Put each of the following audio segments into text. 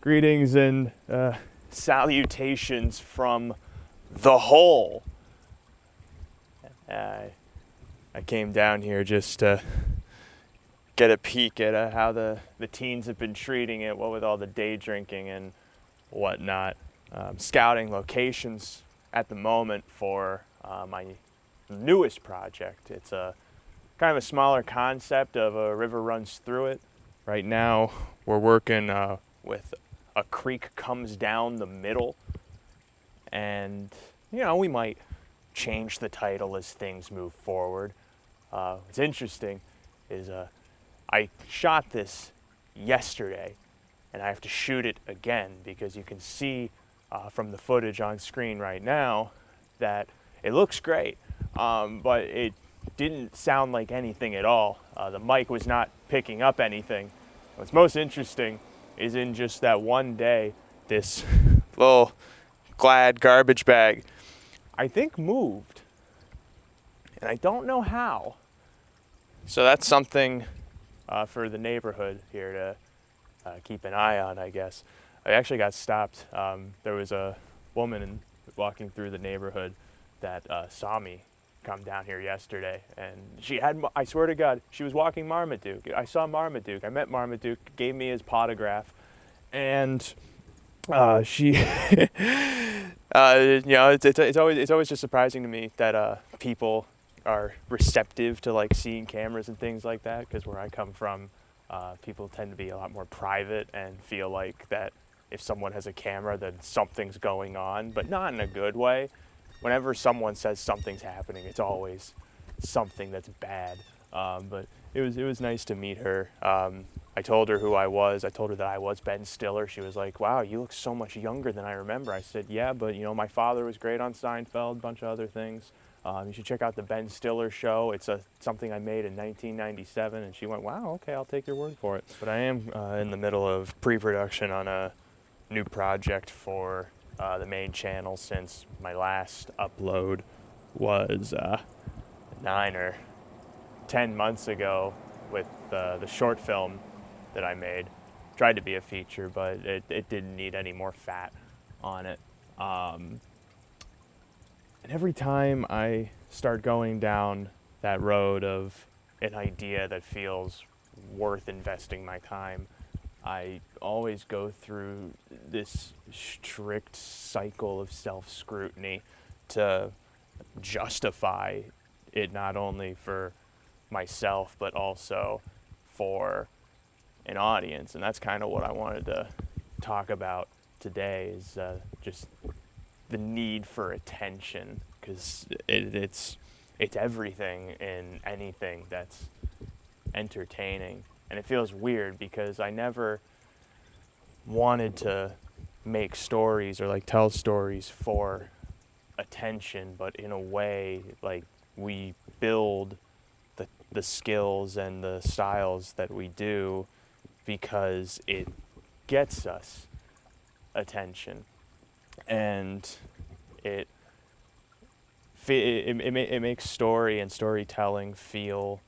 Greetings and salutations from the hole. I came down here just to get a peek at how the teens have been treating it, what with all the day drinking and whatnot. Scouting locations at the moment for my newest project. It's a kind of a smaller concept of a river runs through it. Right now we're working with a creek comes down the middle, and we might change the title as things move forward. What's interesting is I shot this yesterday and I have to shoot it again because you can see from the footage on screen right now that it looks great, but it didn't sound like anything at all. The mic was not picking up anything. What's most interesting is in just that one day, this little Glad garbage bag, I think, moved. And I don't know how. So that's something for the neighborhood here to keep an eye on, I guess. I actually got stopped. There was a woman walking through the neighborhood that saw me come down here yesterday, and she had, I swear to God, she was walking Marmaduke. I saw Marmaduke. I met Marmaduke, gave me his potograph, and she, it's always just surprising to me that people are receptive to like seeing cameras and things like that, because where I come from, people tend to be a lot more private and feel like that if someone has a camera, then something's going on, but not in a good way. Whenever someone says something's happening, it's always something that's bad. But it was nice to meet her. I told her who I was. I told her that I was Ben Stiller. She was like, "Wow, you look so much younger than I remember." I said, "Yeah, but my father was great on Seinfeld, a bunch of other things. You should check out the Ben Stiller Show. It's something I made in 1997." And she went, "Wow, okay, I'll take your word for it." But I am in the middle of pre-production on a new project for the main channel, since my last upload was 9 or 10 months ago with the short film that I made. Tried to be a feature, but it didn't need any more fat on it. And every time I start going down that road of an idea that feels worth investing my time, I always go through this strict cycle of self-scrutiny to justify it, not only for myself but also for an audience. And that's kind of what I wanted to talk about today, is just the need for attention, because it's everything in anything that's entertaining. And it feels weird because I never wanted to make stories or like tell stories for attention, but in a way, like, we build the skills and the styles that we do because it gets us attention, and it makes story and storytelling feel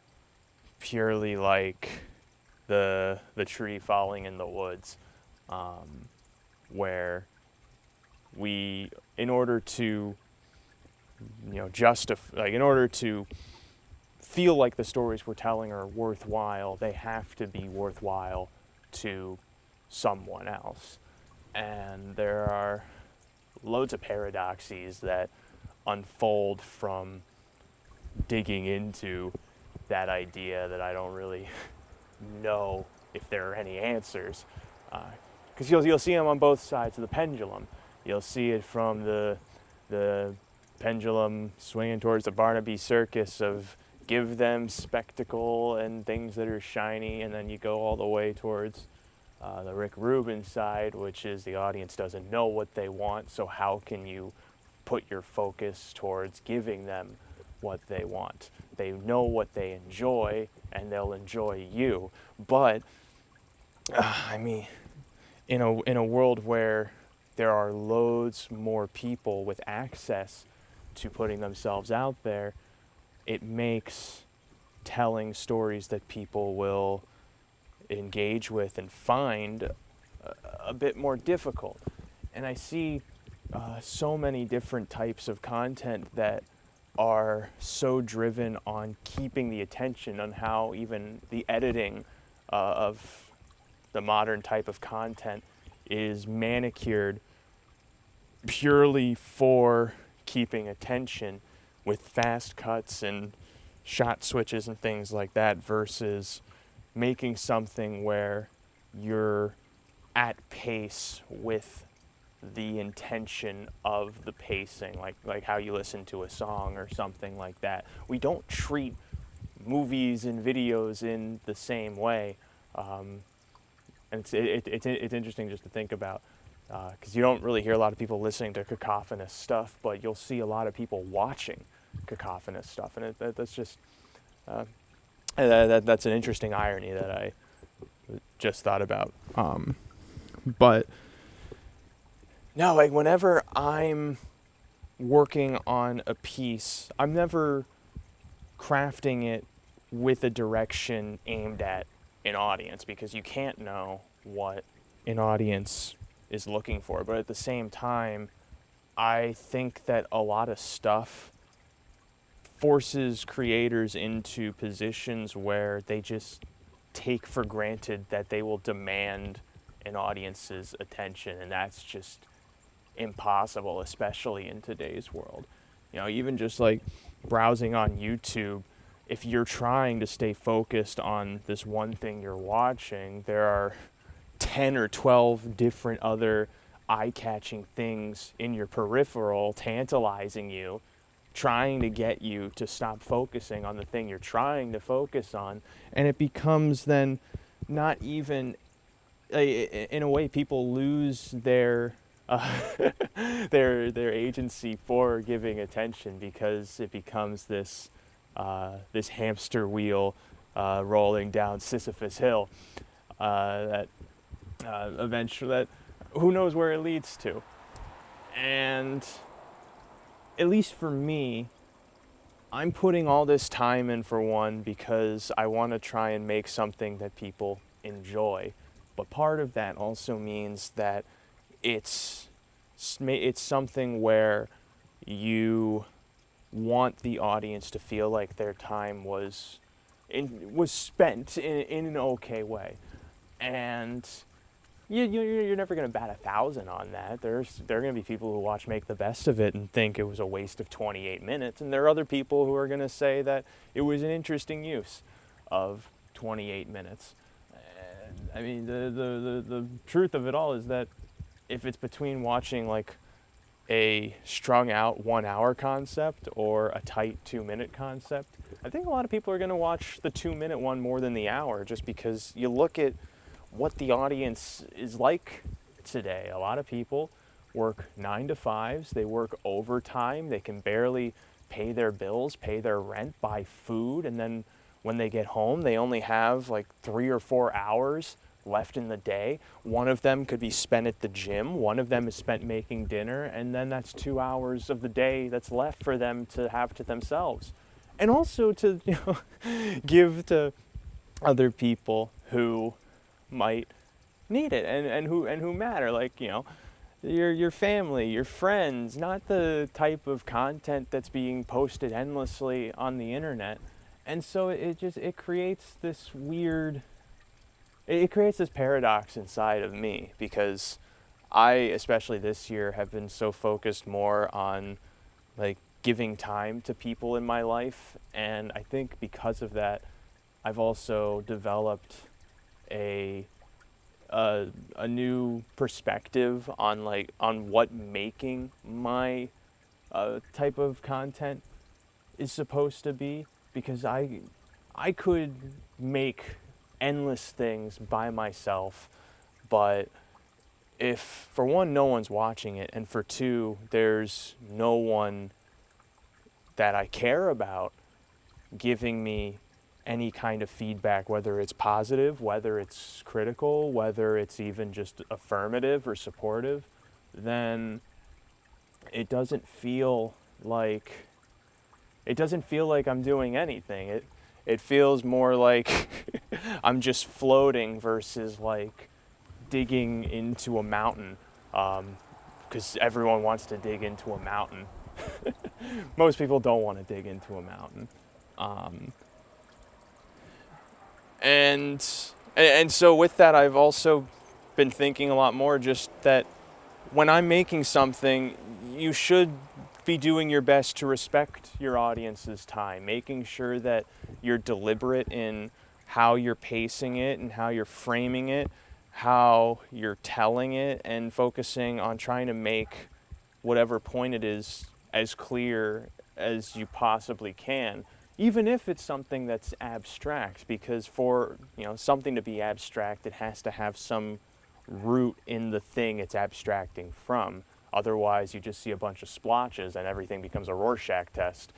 purely like the tree falling in the woods, where we, in order to justify, like, in order to feel like the stories we're telling are worthwhile, they have to be worthwhile to someone else. And there are loads of paradoxes that unfold from digging into that idea that I don't really know if there are any answers, because you'll see them on both sides of the pendulum. You'll see it from the pendulum swinging towards the Barnaby Circus of give them spectacle and things that are shiny, and then you go all the way towards the Rick Rubin side, which is the audience doesn't know what they want, so how can you put your focus towards giving them what they want? They know what they enjoy, and they'll enjoy you. But I mean, in a world where there are loads more people with access to putting themselves out there, it makes telling stories that people will engage with and find a bit more difficult. And I see so many different types of content that are so driven on keeping the attention, on how even the editing of the modern type of content is manicured purely for keeping attention, with fast cuts and shot switches and things like that, versus making something where you're at pace with the intention of the pacing, like how you listen to a song or something like that. We don't treat movies and videos in the same way, and it's interesting just to think about, because you don't really hear a lot of people listening to cacophonous stuff, but you'll see a lot of people watching cacophonous stuff, and that's just that's an interesting irony that I just thought about. But no, like whenever I'm working on a piece, I'm never crafting it with a direction aimed at an audience, because you can't know what an audience is looking for. But at the same time, I think that a lot of stuff forces creators into positions where they just take for granted that they will demand an audience's attention, and that's just impossible, especially in today's world. You know, even just like browsing on YouTube, if you're trying to stay focused on this one thing you're watching, there are 10 or 12 different other eye-catching things in your peripheral tantalizing you, trying to get you to stop focusing on the thing you're trying to focus on. And it becomes then not even, in a way, people lose their their agency for giving attention, because it becomes this this hamster wheel rolling down Sisyphus Hill that eventually, that who knows where it leads to. And at least for me, I'm putting all this time in, for one, because I want to try and make something that people enjoy. But part of that also means that it's something where you want the audience to feel like their time was spent in an okay way. And you're never going to bat 1,000 on that. There are going to be people who watch Make the Best of It and think it was a waste of 28 minutes. And there are other people who are going to say that it was an interesting use of 28 minutes. And I mean, the truth of it all is that if it's between watching like a strung out 1 hour concept or a tight 2-minute concept, I think a lot of people are going to watch the 2-minute one more than the hour, just because you look at what the audience is like today. A lot of people work 9 to 5s, they work overtime, they can barely pay their bills, pay their rent, buy food, and then when they get home, they only have like 3 or 4 hours left in the day. One of them could be spent at the gym, one of them is spent making dinner, and then that's 2 hours of the day that's left for them to have to themselves. And also to, give to other people who might need it and who matter, like, your family, your friends, not the type of content that's being posted endlessly on the internet. And so it creates this paradox inside of me, because I, especially this year, have been so focused more on like giving time to people in my life. And I think because of that, I've also developed a new perspective on what making my type of content is supposed to be, because I could make endless things by myself, but if, for one, no one's watching it, and for two, there's no one that I care about giving me any kind of feedback, whether it's positive, whether it's critical, whether it's even just affirmative or supportive, then it doesn't feel like I'm doing anything. It feels more like I'm just floating versus like digging into a mountain, because everyone wants to dig into a mountain. Most people don't want to dig into a mountain. And so with that, I've also been thinking a lot more just that when I'm making something, you should be doing your best to respect your audience's time, making sure that you're deliberate in how you're pacing it and how you're framing it, how you're telling it, and focusing on trying to make whatever point it is as clear as you possibly can, even if it's something that's abstract, because for something to be abstract, it has to have some root in the thing it's abstracting from. Otherwise, you just see a bunch of splotches and everything becomes a Rorschach test.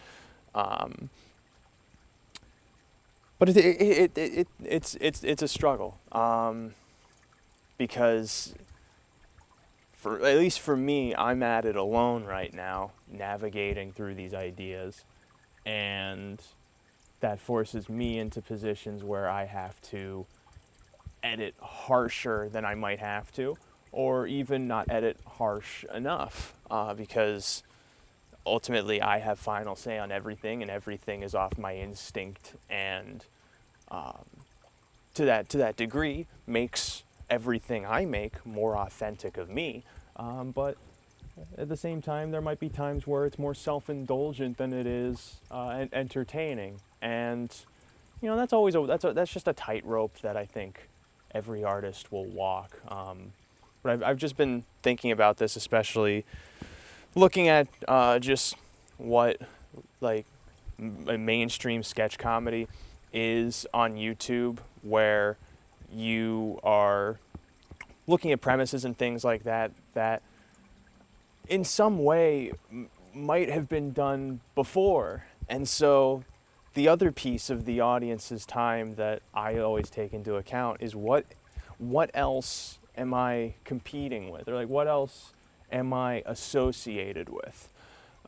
But it's a struggle, because at least for me, I'm at it alone right now, navigating through these ideas, and that forces me into positions where I have to edit harsher than I might have to, or even not edit harsh enough, because ultimately I have final say on everything, and everything is off my instinct, and to that degree makes everything I make more authentic of me. But at the same time, there might be times where it's more self-indulgent than it is entertaining, and that's always that's just a tightrope that I think every artist will walk. But I've just been thinking about this, especially looking at just what like a mainstream sketch comedy is on YouTube, where you are looking at premises and things like that that in some way might have been done before. And so the other piece of the audience's time that I always take into account is what else am I competing with, or like what else am I associated with,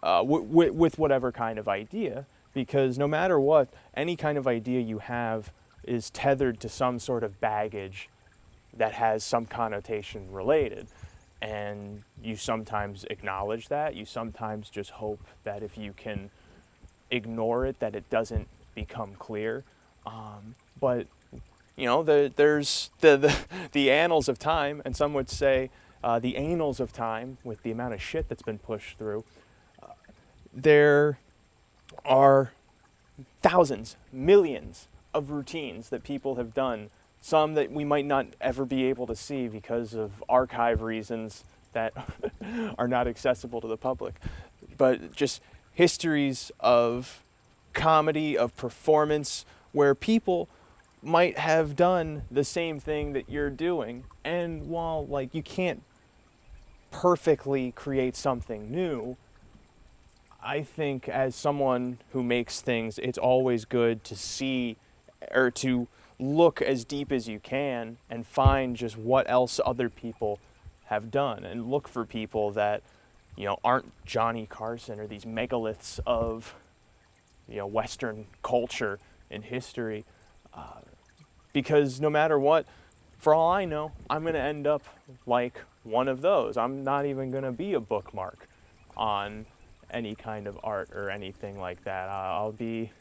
with whatever kind of idea, because no matter what, any kind of idea you have is tethered to some sort of baggage that has some connotation related. And you sometimes acknowledge that, you sometimes just hope that if you can ignore it, that it doesn't become clear. But there's the annals of time, and some would say the annals of time, with the amount of shit that's been pushed through. There are thousands, millions of routines that people have done, some that we might not ever be able to see because of archive reasons that are not accessible to the public. But just histories of comedy, of performance, where people might have done the same thing that you're doing. And while you can't perfectly create something new, I think as someone who makes things, it's always good to see or to look as deep as you can and find just what else other people have done, and look for people that aren't Johnny Carson or these megaliths of Western culture and history, because no matter what, for all I know, I'm going to end up like one of those. I'm not even going to be a bookmark on any kind of art or anything like that. I'll be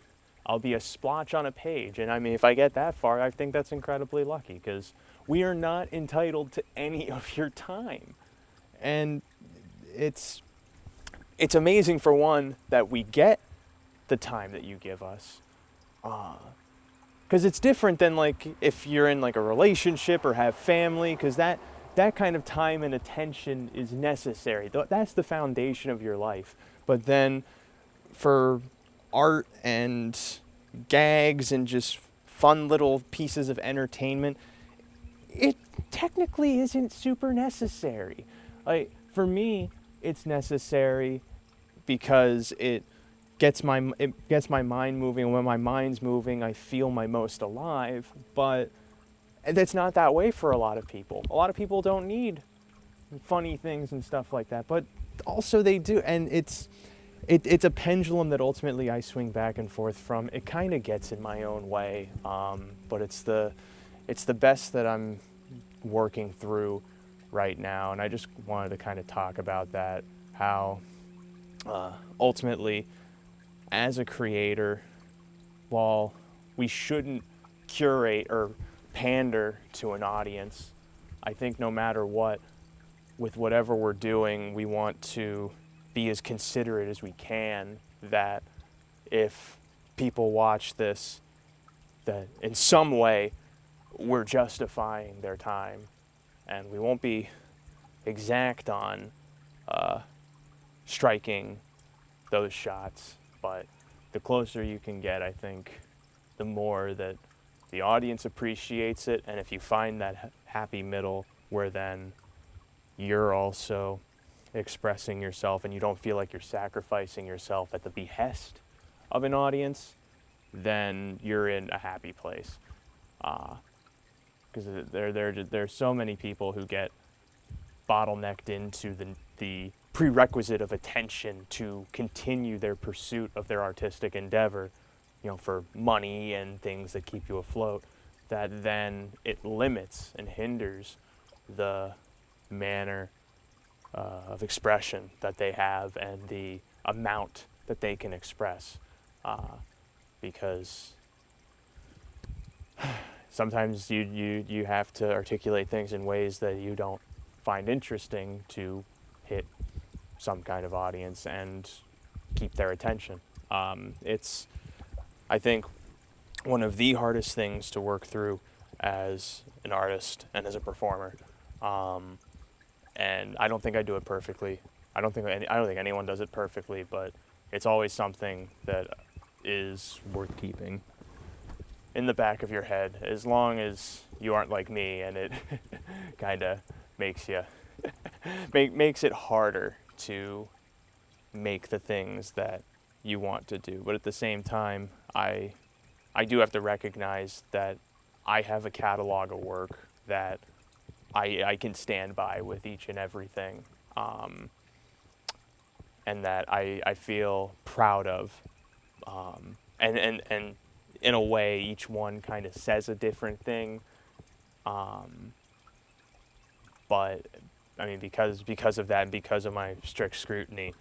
a splotch on a page. And I mean, if I get that far, I think that's incredibly lucky, because we are not entitled to any of your time. And it's amazing, for one, that we get the time that you give us. Because it's different than if you're in a relationship or have family, because that kind of time and attention is necessary. That's the foundation of your life. But then for art and gags and just fun little pieces of entertainment, it technically isn't super necessary. For me, it's necessary because it gets my mind moving. And when my mind's moving, I feel my most alive. But that's not that way for a lot of people. A lot of people don't need funny things and stuff like that, but also they do. And it's a pendulum that ultimately I swing back and forth from. It kind of gets in my own way, but it's the best that I'm working through right now, and I just wanted to kind of talk about that, how ultimately, as a creator, while we shouldn't curate or pander to an audience, I think no matter what, with whatever we're doing, we want to be as considerate as we can that if people watch this, that in some way we're justifying their time, and we won't be exact on striking those shots, but the closer you can get, I think, the more that the audience appreciates it, and if you find that happy middle where then you're also expressing yourself and you don't feel like you're sacrificing yourself at the behest of an audience, then you're in a happy place. Because there's so many people who get bottlenecked into the prerequisite of attention to continue their pursuit of their artistic endeavor, for money and things that keep you afloat, that then it limits and hinders the manner of expression that they have and the amount that they can express. Because sometimes you have to articulate things in ways that you don't find interesting to hit some kind of audience and keep their attention. It's, I think, one of the hardest things to work through as an artist and as a performer. And I don't think I do it perfectly. I don't think anyone does it perfectly, but it's always something that is worth keeping in the back of your head, as long as you aren't like me and it kind of makes you makes it harder to make the things that you want to do. But at the same time, I do have to recognize that I have a catalog of work that I can stand by with each and everything, and that I feel proud of, and in a way each one kind of says a different thing, but I mean because of that and because of my strict scrutiny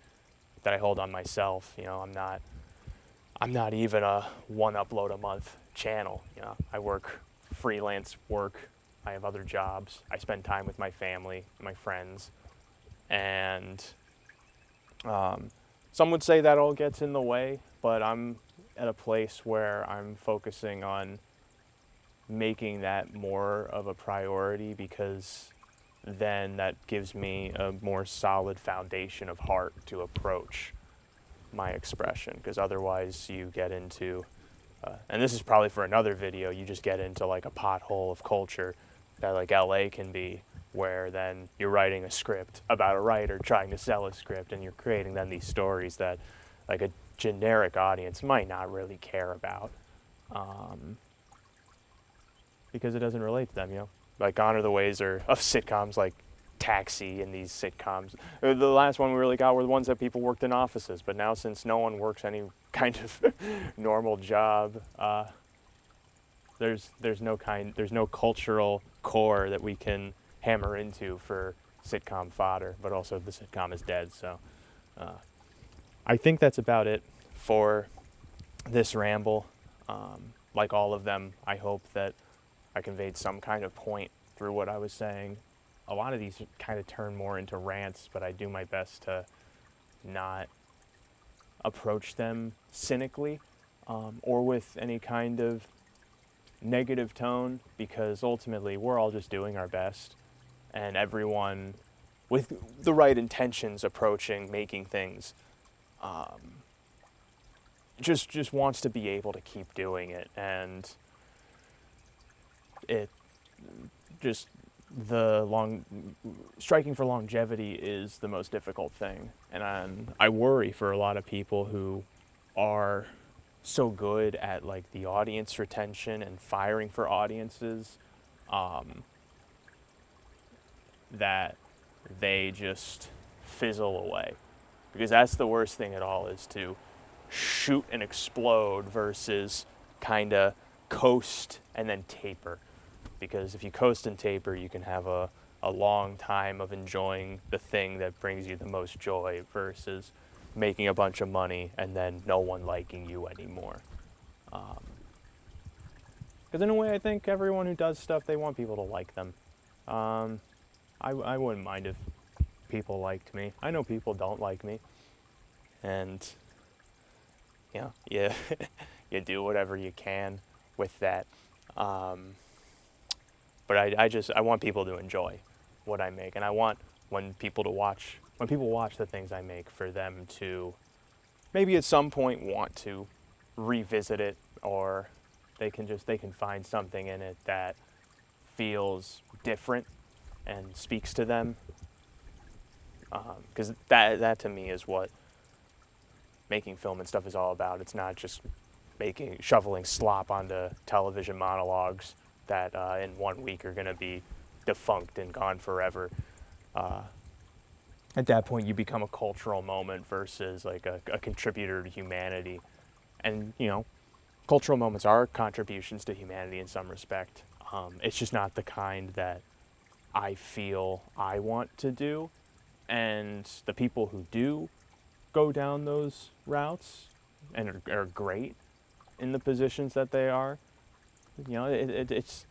that I hold on myself, I'm not even a one upload a month channel. I work freelance work. I have other jobs. I spend time with my family, my friends, and some would say that all gets in the way, but I'm at a place where I'm focusing on making that more of a priority, because then that gives me a more solid foundation of heart to approach my expression. Because otherwise you get into, and this is probably for another video, you just get into like a pothole of culture that like LA can be, where then you're writing a script about a writer trying to sell a script, and you're creating then these stories that like a generic audience might not really care about, because it doesn't relate to them, Like gone are the ways of sitcoms like Taxi and these sitcoms. The last one we really got were the ones that people worked in offices, but now since no one works any kind of normal job, there's no cultural core that we can hammer into for sitcom fodder, but also the sitcom is dead. So I think that's about it for this ramble. Like all of them, I hope that I conveyed some kind of point through what I was saying. A lot of these kind of turn more into rants, but I do my best to not approach them cynically, or with any kind of negative tone, because ultimately we're all just doing our best, and everyone with the right intentions approaching making things just wants to be able to keep doing it, and it just striking for longevity is the most difficult thing. And I worry for a lot of people who are so good at like the audience retention and firing for audiences, that they just fizzle away. Because that's the worst thing at all, is to shoot and explode versus kind of coast and then taper. because if you coast and taper, you can have a long time of enjoying the thing that brings you the most joy versus making a bunch of money and then no one liking you anymore. Because in a way, I think everyone who does stuff, they want people to like them. I wouldn't mind if people liked me. I know people don't like me. And, yeah, you do whatever you can with that. But I want people to enjoy what I make. And I want when people watch the things I make, for them to maybe at some point want to revisit it, or they can find something in it that feels different and speaks to them. Because that to me is what making film and stuff is all about. It's not just shoveling slop onto television monologues that in 1 week are going to be defunct and gone forever. At that point, you become a cultural moment versus like a contributor to humanity. And, cultural moments are contributions to humanity in some respect. It's just not the kind that I feel I want to do. And the people who do go down those routes and are great in the positions that they are, it's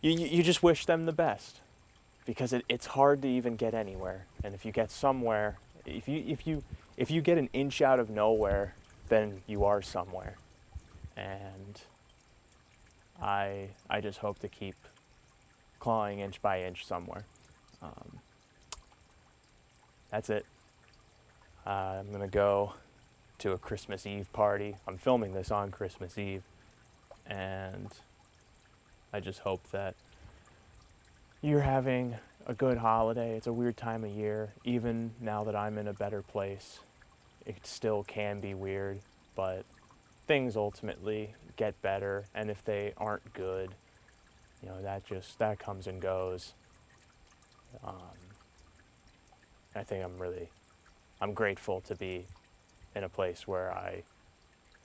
you just wish them the best, because it's hard to even get anywhere. And if you get somewhere, if you get an inch out of nowhere, then you are somewhere. And I just hope to keep clawing inch by inch somewhere. That's it. I'm going to go to a Christmas Eve party. I'm filming this on Christmas Eve. And I just hope that you're having a good holiday. It's a weird time of year. Even now that I'm in a better place, it still can be weird. But things ultimately get better. And if they aren't good, that comes and goes. I think I'm grateful to be in a place where I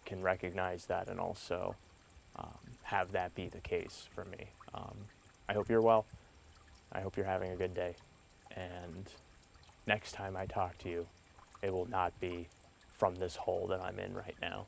can recognize that and also have that be the case for me. I hope you're well. I hope you're having a good day. And next time I talk to you, it will not be from this hole that I'm in right now.